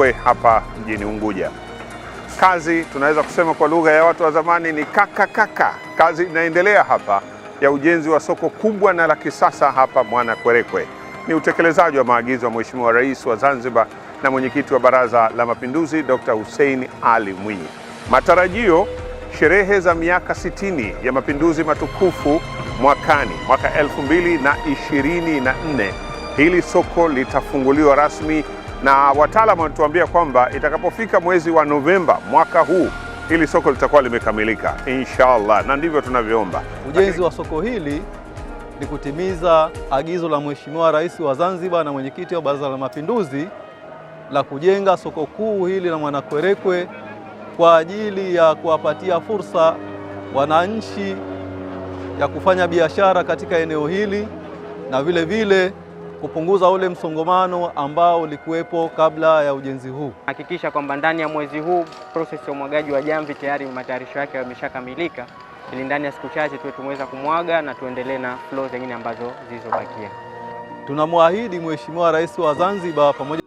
Kwerekwe hapa mjini Unguja. Kazi tunaweza kusema kwa lugha ya watu wa zamani ni kaka. Kazi inaendelea hapa ya ujenzi wa soko kubwa na la kisasa hapa Mwanakwerekwe. Ni utekelezaji wa maagizo ya Mheshimiwa Rais wa Zanzibar na Mwenyekiti wa Baraza la Mapinduzi Dr. Hussein Ali Mwinyi. Matarajio, sherehe za miaka 60 ya mapinduzi matukufu mwakani, mwaka 2024, hili soko litafunguliwa rasmi, na wataalamu wanatuambia kwamba itakapofika mwezi wa Novemba mwaka huu hili soko litakuwa limekamilika inshallah, na ndivyo tunavyoomba. Ujenzi wa soko hili ni kutimiza agizo la Mheshimiwa Rais wa Zanzibar na Mwenyekiti wa Baraza la Mapinduzi la kujenga soko kuu hili la Mwanakwerekwe kwa ajili ya kuwapatia fursa wananchi ya kufanya biashara katika eneo hili na vile vile kupunguza ule msongamano ambao ulikuwepo kabla ya ujenzi huu. Hakikisha kwamba ndani ya mwezi huu process ya umwagaji wa jamvi tayari matayarisho yake yameshakamilika, ili ndani ya siku chache tuwe tumeweza kumwaga na tuendelee na flow zingine ambazo zilizobakia. Tunamwahidi Mheshimiwa Rais wa Zanzibar pamoja